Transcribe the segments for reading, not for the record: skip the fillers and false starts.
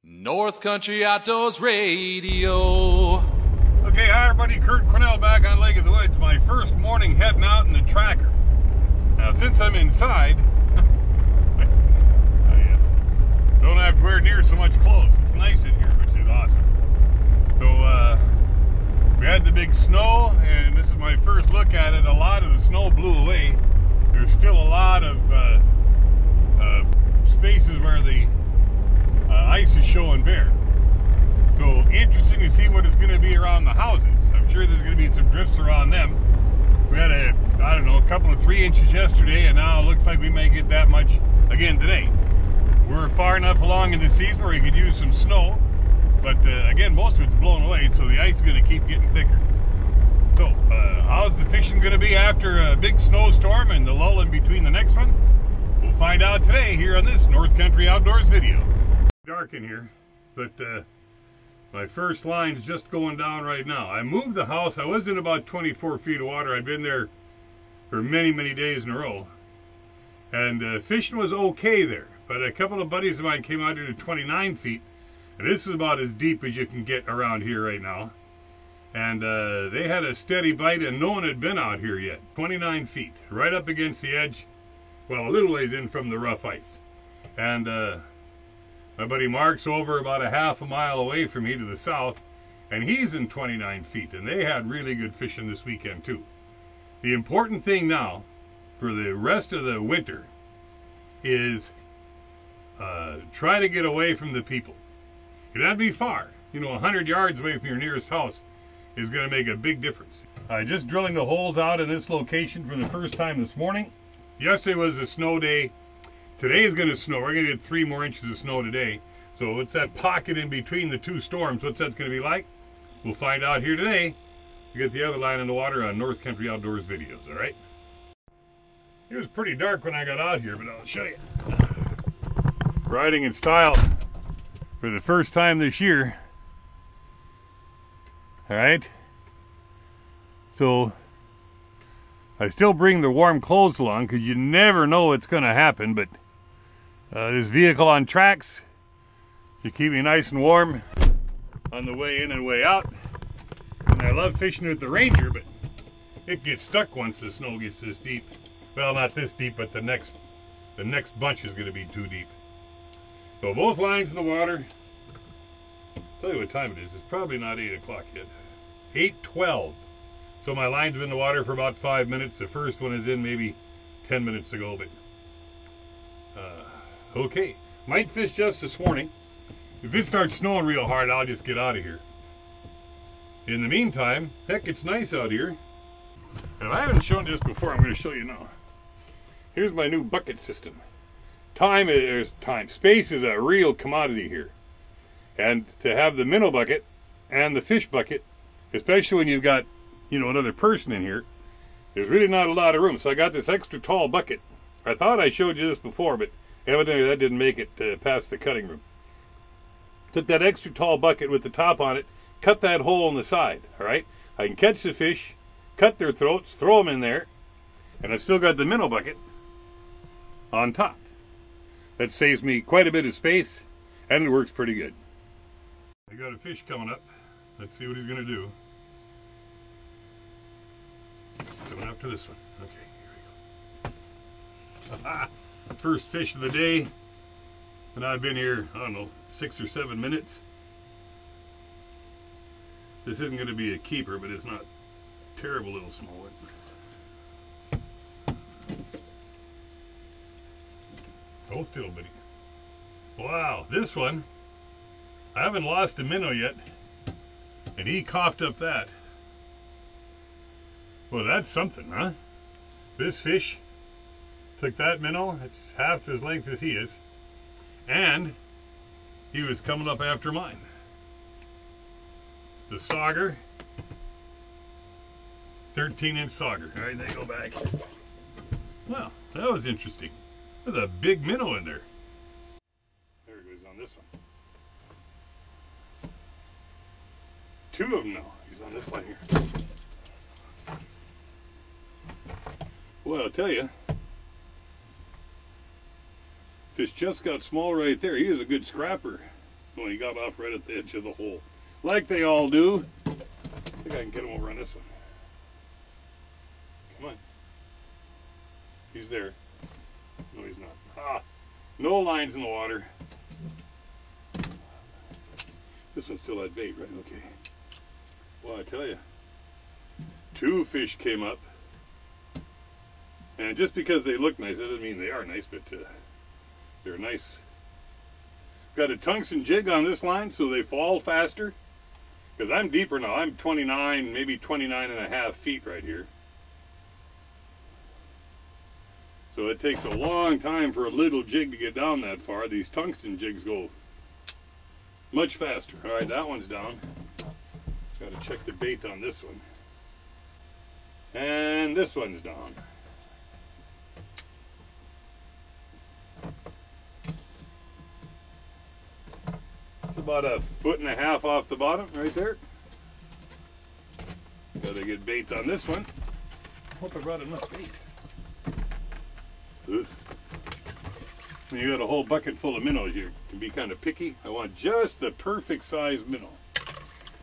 North Country Outdoors Radio. Okay, hi everybody, Kurt Cornell back on Lake of the Woods. My first morning heading out in the tracker. Now since I'm inside, I don't have to wear near so much clothes. It's nice in here, which is awesome. So we had the big snow, and this is my first look at it. A lot of the snow blew away. There's still a lot of spaces where the ice is showing bare. So interesting to see what it's going to be around the houses. I'm sure there's going to be some drifts around them. We had a couple of 3 inches yesterday, and now it looks like we may get that much again today. We're far enough along in the season where you could use some snow, but again, most of it's blown away, so the ice is going to keep getting thicker. So how's the fishing going to be after a big snowstorm and the lull in between the next one? We'll find out today here on this North Country Outdoors video. Dark in here, but my first line is just going down right now. I moved the house. I was in about 24 feet of water. I'd been there for many, many days in a row. And fishing was okay there. But a couple of buddies of mine came out here to 29 feet. And this is about as deep as you can get around here right now. And they had a steady bite, and no one had been out here yet. 29 feet, right up against the edge. Well, a little ways in from the rough ice. And my buddy Mark's over about a half a mile away from me to the south, and he's in 29 feet, and they had really good fishing this weekend too. The important thing now for the rest of the winter is try to get away from the people. You don't have to be far. 100 yards away from your nearest house is going to make a big difference. Just drilling the holes out in this location for the first time this morning. Yesterday was a snow day. Today is going to snow. We're going to get 3 more inches of snow today. So it's that pocket in between the two storms. What's that going to be like? We'll find out here today. We get the other line in the water on North Country Outdoors videos, all right? It was pretty dark when I got out here, but I'll show you. Riding in style for the first time this year. All right? So I still bring the warm clothes along because you never know what's going to happen, but this vehicle on tracks should keep me nice and warm on the way in and way out. And I love fishing with the Ranger, but it gets stuck once the snow gets this deep. Well, not this deep, but the next bunch is going to be too deep. So both lines in the water. Tell you what time it is. It's probably not 8 o'clock yet. 8:12. So my line's been in the water for about 5 minutes. The first one is in maybe 10 minutes ago, but okay. Might fish just this morning. If it starts snowing real hard, I'll just get out of here. In the meantime, heck, it's nice out here. And if I haven't shown this before, I'm going to show you now. Here's my new bucket system. Space is a real commodity here. And to have the minnow bucket and the fish bucket, especially when you've got another person in here, there's really not a lot of room. So I got this extra tall bucket. I thought I showed you this before, but evidently that didn't make it past the cutting room. Took that extra tall bucket with the top on it, cut that hole in the side, all right? I can catch the fish, cut their throats, throw them in there, and I still got the minnow bucket on top. That saves me quite a bit of space, and it works pretty good. I got a fish coming up. Let's see what he's going to do. Coming after this one. Okay, here we go. First fish of the day. And I've been here, I don't know, 6 or 7 minutes. This isn't going to be a keeper, but it's not a terrible little small one. Hold still, buddy. Wow, this one, I haven't lost a minnow yet. And he coughed up that. Well, that's something, huh? This fish took that minnow. It's half as length as he is. And he was coming up after mine. The sauger. 13-inch sauger. All right, they go back. Well, that was interesting. There's a big minnow in there. There it goes on this one. 2 of them now. He's on this line here. Well, I'll tell you, fish just got small right there. He is a good scrapper. Oh, he got off right at the edge of the hole. Like they all do. I think I can get him over on this one. Come on. He's there. No, he's not. Ah, no lines in the water. This one's still at bait, right? Okay. Well, I tell you, 2 fish came up. And just because they look nice, that doesn't mean they are nice, but they're nice. Got a tungsten jig on this line so they fall faster. Because I'm deeper now. I'm 29, maybe 29 and a half feet right here. So it takes a long time for a little jig to get down that far. These tungsten jigs go much faster. All right, that one's down. Got to check the bait on this one. And this one's down. It's about 1.5 feet off the bottom right there. Got to get bait on this one. Hope I brought enough bait. When you got a whole bucket full of minnows, you can be kind of picky. I want just the perfect size minnow.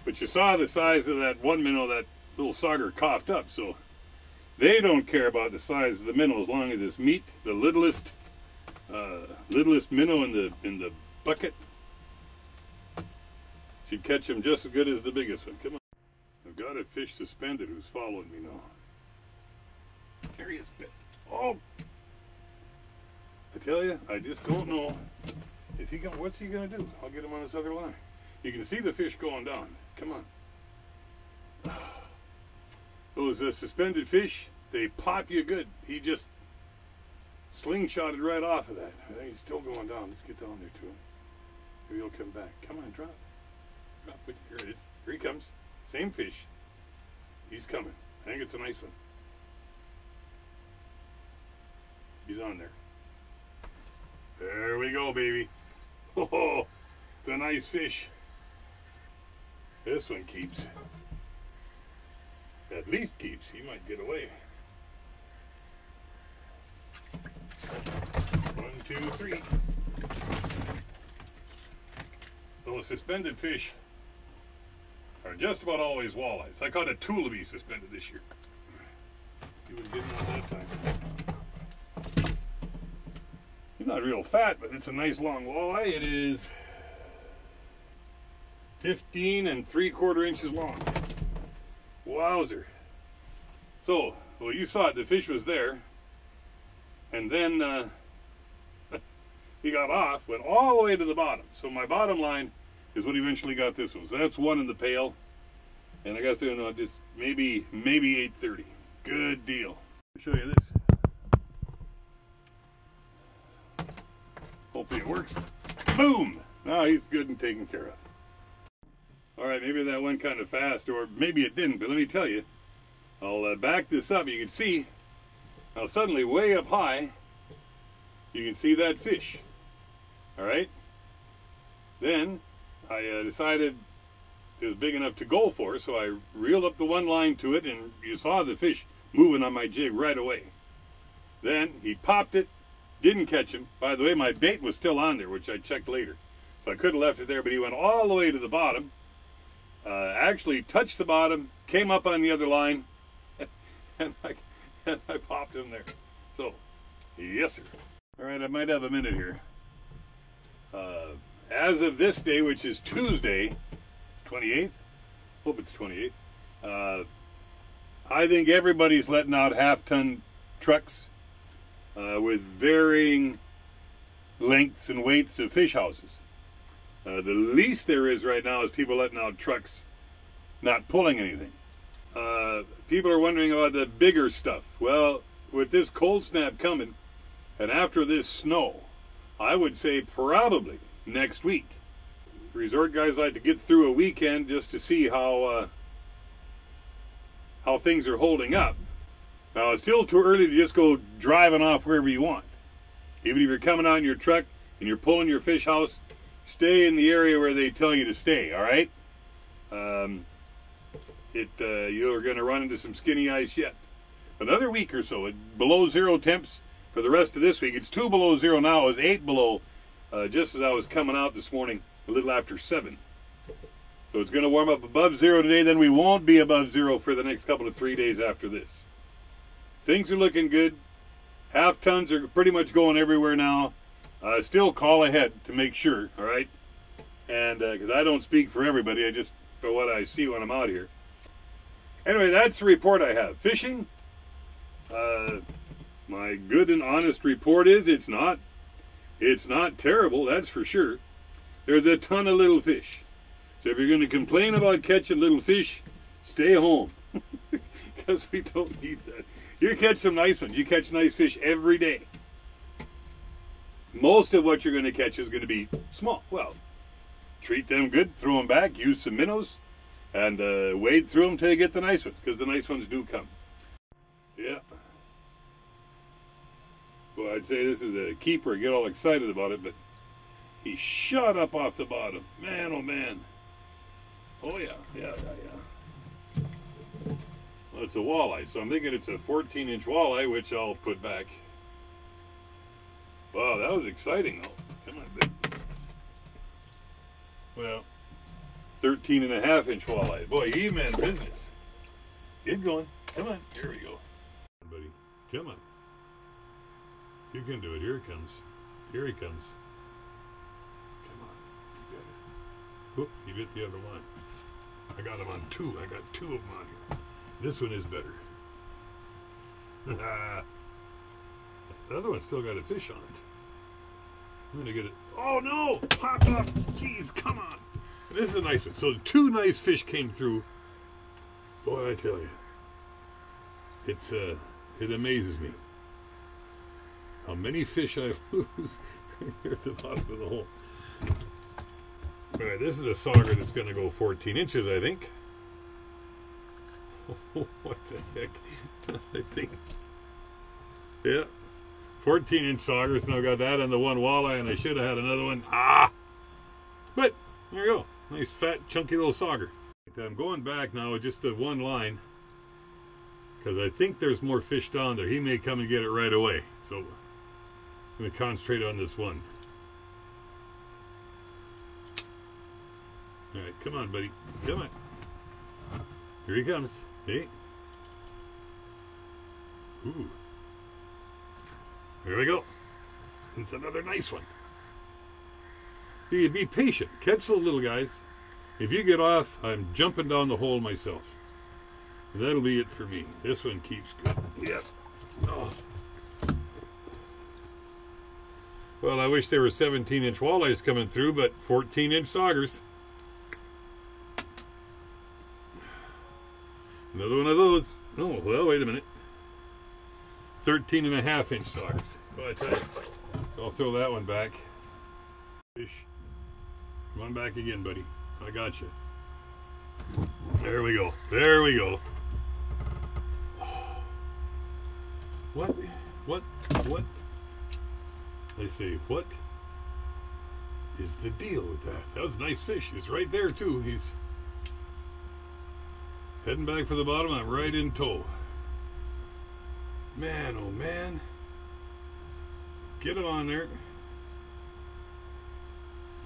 But you saw the size of that one minnow that little sauger coughed up, so they don't care about the size of the minnow as long as it's meat. The littlest minnow in the bucket should catch them just as good as the biggest one. Come on. I've got a fish suspended who's following me now. There he is. Oh! I tell you, I just don't know. Is he going? What's he going to do? I'll get him on this other line. You can see the fish going down. Come on. Those suspended fish, they pop you good. He just slingshotted right off of that. I think he's still going down. Let's get down there to him. Maybe he'll come back. Come on, drop. Drop. Here it is. Here he comes. Same fish. He's coming. I think it's a nice one. He's on there. There we go, baby. Oh, it's a nice fish. This one keeps. At least keeps. He might get away. 1, 2, 3. Those suspended fish are just about always walleyes. I caught a tulipy suspended this year. He was getting on that time. He's not real fat, but it's a nice long walleye. It is 15 3/4 inches long. Wowzer. So, well, you saw it. The fish was there. And then he got off, went all the way to the bottom. So my bottom line is what eventually got this one. So that's one in the pail. And I guess, I don't know, just maybe 830. Good deal. I'll show you this. Hopefully it works. Boom! Now he's good and taken care of. Alright, maybe that went kind of fast, or maybe it didn't, but let me tell you. I'll back this up. You can see, now suddenly way up high, you can see that fish. Alright? Then, I decided it was big enough to go for, so I reeled up the one line to it, and you saw the fish moving on my jig right away. Then, he popped it. Didn't catch him. By the way, my bait was still on there, which I checked later. So I could have left it there, but he went all the way to the bottom. Actually touched the bottom, came up on the other line, and I popped him there. So, yes sir. Alright, I might have a minute here. As of this day, which is Tuesday, 28th, hope it's 28th, I think everybody's letting out half-ton trucks with varying lengths and weights of fish houses. The least there is right now is people letting out trucks not pulling anything. People are wondering about the bigger stuff. Well, with this cold snap coming, and after this snow, I would say probably next week. Resort guys like to get through a weekend just to see how things are holding up. Now, it's still too early to just go driving off wherever you want. Even if you're coming out in your truck and you're pulling your fish house, stay in the area where they tell you to stay, all right? You're going to run into some skinny ice yet. Another week or so, below zero temps for the rest of this week. It's 2 below zero now. It was 8 below just as I was coming out this morning, a little after 7. So it's going to warm up above 0 today, then we won't be above 0 for the next couple of 3 days after this. Things are looking good. Half tons are pretty much going everywhere now. Still call ahead to make sure, all right? And because I don't speak for everybody, I just for what I see when I'm out here. Anyway, that's the report I have. Fishing, my good and honest report is it's not terrible, that's for sure. There's a ton of little fish. So if you're going to complain about catching little fish, stay home. Because we don't need that. You catch some nice ones. You catch nice fish every day. Most of what you're going to catch is going to be small. Well, treat them good, throw them back, use some minnows, and wade through them till you get the nice ones, because the nice ones do come. Yeah. Well, I'd say this is a keeper. Get all excited about it, but he shot up off the bottom. Man, oh man. Oh yeah. Well, it's a walleye, so I'm thinking it's a 14-inch walleye, which I'll put back. Wow, that was exciting though. Come on, babe. Well, 13.5-inch walleye. Boy, he meant business. Get going. Come on. Here we go. Buddy, come on. You can do it. Here it comes. Here he comes. Come on. You got it. Whoop, he bit the other one. I got him on 2. I got 2 of them on here. This one is better. The other one's still got a fish on it. I'm gonna get it. Oh no! Pop up! Jeez, come on! This is a nice one. So 2 nice fish came through. Boy, I tell you, it's it amazes me how many fish I lose right there at the bottom of the hole. All right, this is a sauger that's gonna go 14 inches, I think. What the heck? I think. Yeah. 14-inch saugers. Now got that on the one walleye, and I should have had another one. But there you go. Nice, fat, chunky little sauger. I'm going back now with just the one line, because I think there's more fish down there. He may come and get it right away. So I'm going to concentrate on this one. All right, come on, buddy. Come on. Here he comes. Hey. Ooh. There we go. It's another nice one. See, be patient. Catch the little guys. If you get off, I'm jumping down the hole myself. That'll be it for me. This one keeps good. Yep. Oh. Well, I wish there were 17-inch walleyes coming through, but 14-inch saugers. Another one of those. Oh, well, wait a minute. 13.5-inch saugers. Well, I tell you, I'll throw that one back. Fish. Come on back again, buddy. I got you. There we go. There we go. What? I say, what is the deal with that? That was a nice fish. He's right there, too. He's heading back for the bottom. I'm right in tow. Man, oh man. Get him on there.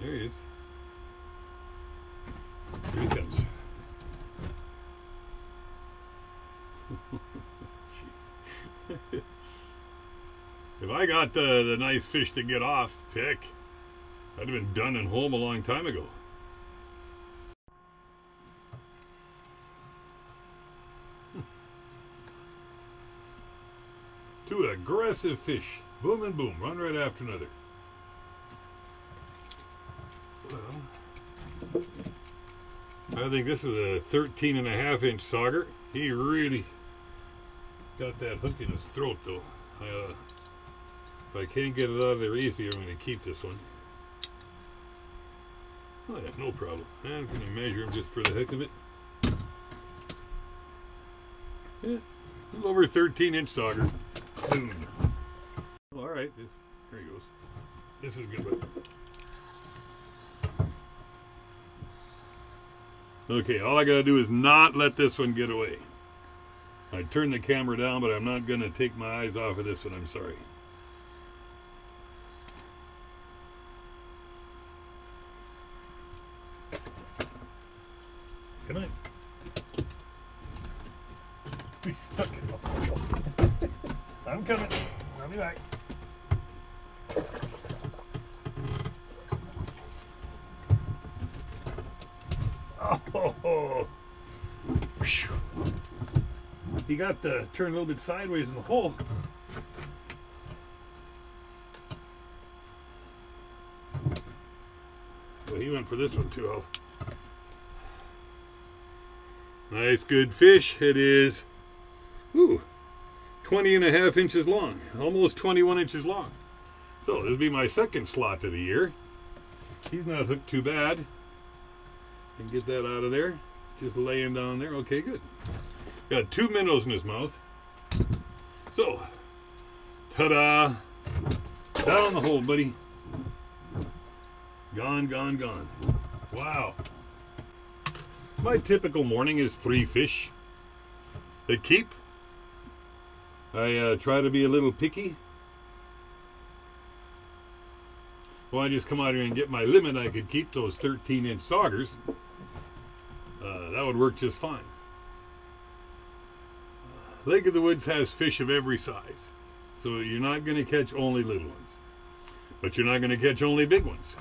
There he is. Here he comes. Jeez. If I got the nice fish to get off, heck, I'd have been done and home a long time ago. Two aggressive fish. Boom and boom. One right after another. Well, I think this is a 13.5-inch sauger. He really got that hook in his throat, though. If I can't get it out of there easy, I'm going to keep this one. Oh, yeah, no problem. I'm going to measure him just for the heck of it. Yeah, a little over 13-inch sauger. Boom. Well, all right, here he goes. This is good. Okay, all I got to do is not let this one get away. I turned the camera down, but I'm not going to take my eyes off of this one. I'm sorry. Good night. He's stuck in the I'm coming. I'll be back. Oh, he got turned a little bit sideways in the hole. Well, he went for this one too. Nice, good fish. It is, 20.5 inches long, almost 21 inches long. So this will be my second slot of the year. He's not hooked too bad. And get that out of there. Just lay him down there. Okay, good. Got 2 minnows in his mouth. So, ta-da! Down the hole, buddy. Gone, gone, gone. Wow. My typical morning is 3 fish that keep. I try to be a little picky. Well, I just come out here and get my limit. I could keep those 13-inch saugers. That would work just fine. Lake of the Woods has fish of every size. So you're not going to catch only little ones. But you're not going to catch only big ones.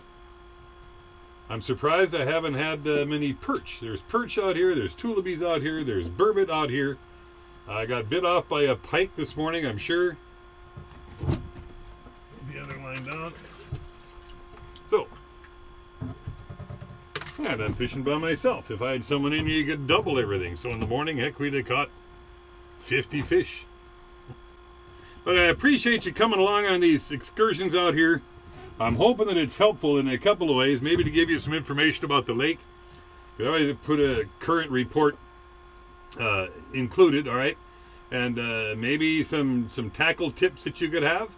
I'm surprised I haven't had many perch. There's perch out here. There's tullabies out here. There's burbot out here. I got bit off by a pike this morning, I'm sure. The other line down. So, and I'm fishing by myself. If I had someone in here, you could double everything. So in the morning, heck, we'd have caught 50 fish. But I appreciate you coming along on these excursions out here. I'm hoping that it's helpful in a couple of ways. Maybe to give you some information about the lake. I always put a current report included, all right? And maybe some tackle tips that you could have.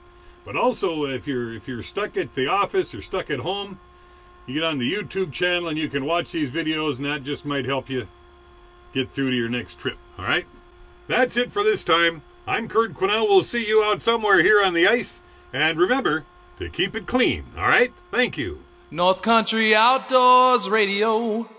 But also, if you're stuck at the office or stuck at home, you get on the YouTube channel and you can watch these videos, and that just might help you get through to your next trip, all right? That's it for this time. I'm Kurt Quinnell. We'll see you out somewhere here on the ice. And remember to keep it clean, all right? Thank you. North Country Outdoors Radio.